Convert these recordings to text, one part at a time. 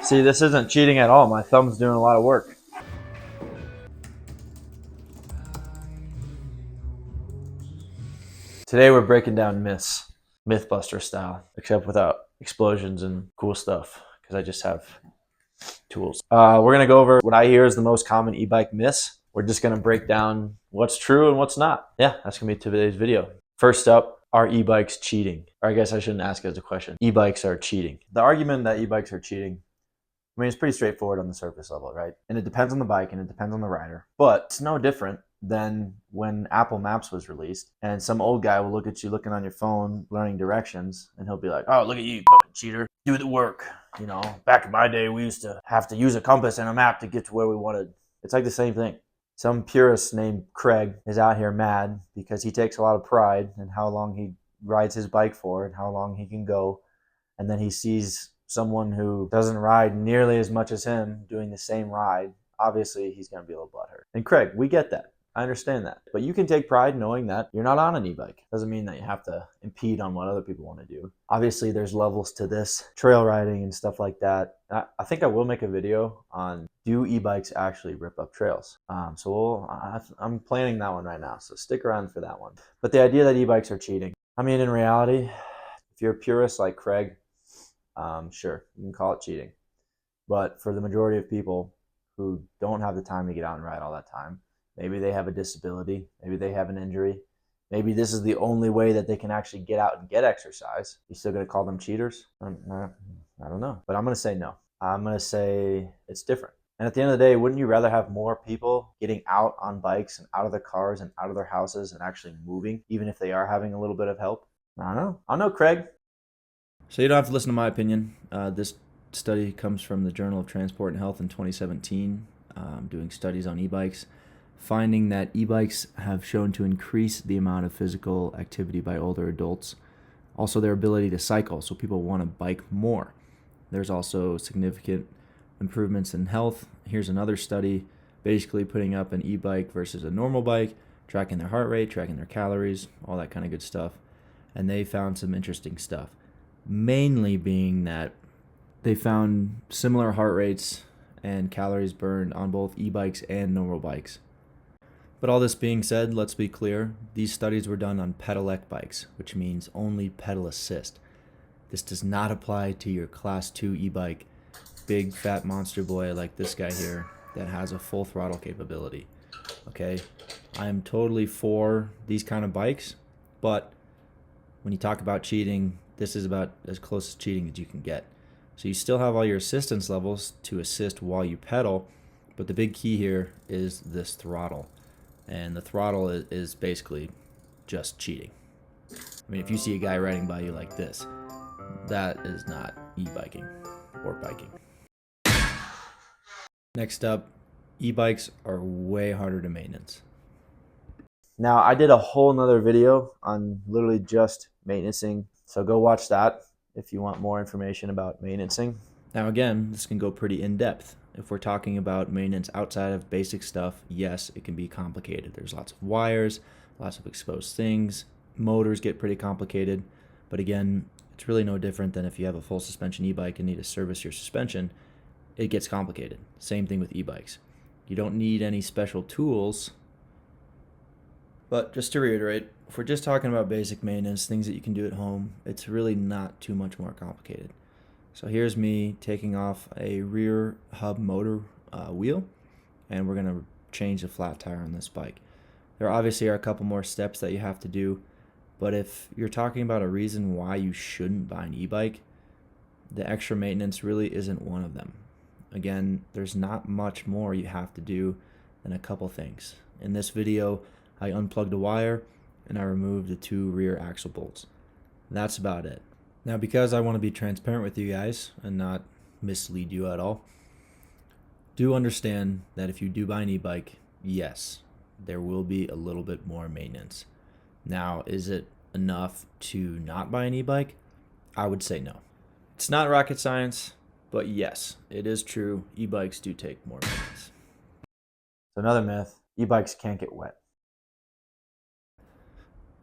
See, this isn't cheating at all. My thumb's doing a lot of work. Today we're breaking down myths, Mythbuster style, except without explosions and cool stuff, because I just have tools. We're going to go over what I hear is the most common e-bike myths. We're just going to break down what's true and what's not. Yeah, that's going to be today's video. First up, are e-bikes cheating? Or I guess I shouldn't ask it as a question. E-bikes are cheating. The argument that e-bikes are cheating, I mean, it's pretty straightforward on the surface level, right? And it depends on the bike and it depends on the rider. But it's no different than when Apple Maps was released and some old guy will look at you looking on your phone, learning directions, and he'll be like, oh, look at you fucking cheater. Do the work. You know, back in my day, we used to have to use a compass and a map to get to where we wanted. It's like the same thing. Some purist named Craig is out here mad because he takes a lot of pride in how long he rides his bike for and how long he can go. And then he sees someone who doesn't ride nearly as much as him doing the same ride. Obviously, he's going to be a little butthurt. And Craig, we get that. I understand that. But you can take pride knowing that you're not on an e-bike. Doesn't mean that you have to impede on what other people want to do. Obviously, there's levels to this. Trail riding and stuff like that. I think I will make a video on, do e-bikes actually rip up trails? I'm planning that one right now, so stick around for that one. But the idea that e-bikes are cheating. I mean, in reality, if you're a purist like Craig, sure, you can call it cheating. But for the majority of people who don't have the time to get out and ride all that time, maybe they have a disability, maybe they have an injury, maybe this is the only way that they can actually get out and get exercise. You still gonna call them cheaters? I don't know, but I'm gonna say no. I'm gonna say it's different. And at the end of the day, wouldn't you rather have more people getting out on bikes and out of their cars and out of their houses and actually moving, even if they are having a little bit of help? I don't know, Craig. So you don't have to listen to my opinion. This study comes from the Journal of Transport and Health in 2017, doing studies on e-bikes, finding that e-bikes have shown to increase the amount of physical activity by older adults, also their ability to cycle, so people want to bike more. There's also significant improvements in health. Here's another study basically putting up an e-bike versus a normal bike, tracking their heart rate, tracking their calories, all that kind of good stuff. And they found some interesting stuff, mainly being that they found similar heart rates and calories burned on both e-bikes and normal bikes. But all this being said, let's be clear, these studies were done on pedelec bikes, which means only pedal assist. This does not apply to your class 2 e-bike, big fat monster boy like this guy here that has a full throttle capability. Okay, I am totally for these kind of bikes, but when you talk about cheating, this is about as close as cheating as you can get. So you still have all your assistance levels to assist while you pedal, but the big key here is this throttle. And the throttle is basically just cheating. I mean, if you see a guy riding by you like this, that is not e-biking or biking. Next up, e-bikes are way harder to maintenance. Now, I did a whole nother video on literally just maintenancing, so go watch that if you want more information about maintenancing. Now again, this can go pretty in-depth. If we're talking about maintenance outside of basic stuff, yes, it can be complicated. There's lots of wires, lots of exposed things, motors get pretty complicated, but again, it's really no different than if you have a full suspension e-bike and need to service your suspension, it gets complicated. Same thing with e-bikes. You don't need any special tools, but just to reiterate, if we're just talking about basic maintenance, things that you can do at home, it's really not too much more complicated. So here's me taking off a rear hub motor wheel, and we're going to change the flat tire on this bike. There obviously are a couple more steps that you have to do, but if you're talking about a reason why you shouldn't buy an e-bike, the extra maintenance really isn't one of them. Again, there's not much more you have to do than a couple things. In this video, I unplugged a wire and I removed the 2 rear axle bolts. That's about it. Now, because I want to be transparent with you guys and not mislead you at all, do understand that if you do buy an e-bike, yes, there will be a little bit more maintenance. Now, is it enough to not buy an e-bike? I would say no. It's not rocket science, but yes, it is true. E-bikes do take more maintenance. Another myth, e-bikes can't get wet.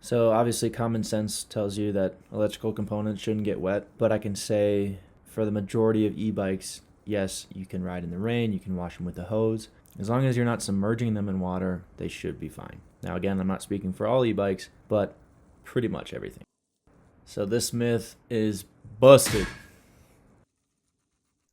So obviously common sense tells you that electrical components shouldn't get wet, but I can say for the majority of e-bikes, Yes, you can ride in the rain, you can wash them with a hose. As long as you're not submerging them in water, they should be fine. Now again, I'm not speaking for all e-bikes, but pretty much everything. So this myth is busted.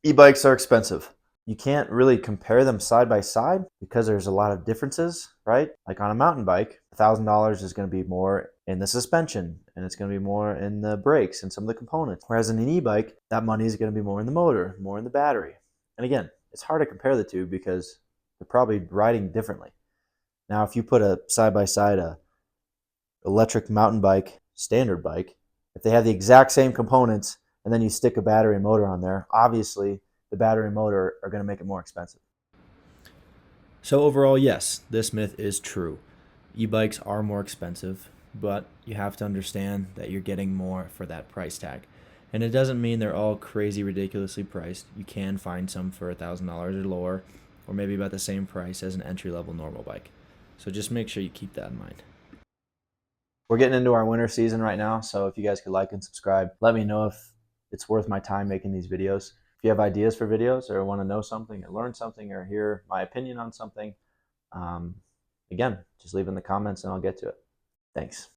E-bikes are expensive. You can't really compare them side by side because there's a lot of differences, right? Like on a mountain bike, $1,000 is going to be more in the suspension, and it's going to be more in the brakes and some of the components. Whereas in an e-bike, that money is going to be more in the motor, more in the battery. And again, it's hard to compare the two because they're probably riding differently. Now, if you put a side by side a electric mountain bike, standard bike, if they have the exact same components and then you stick a battery and motor on there, obviously the battery and motor are going to make it more expensive. So overall, yes, this myth is true. E-bikes are more expensive, but you have to understand that you're getting more for that price tag. And it doesn't mean they're all crazy ridiculously priced. You can find some for $1,000 or lower, or maybe about the same price as an entry-level normal bike. So just make sure you keep that in mind. We're getting into our winter season right now, so if you guys could like and subscribe, let me know if it's worth my time making these videos. If you have ideas for videos or want to know something or learn something or hear my opinion on something, again, just leave in the comments and I'll get to it. Thanks.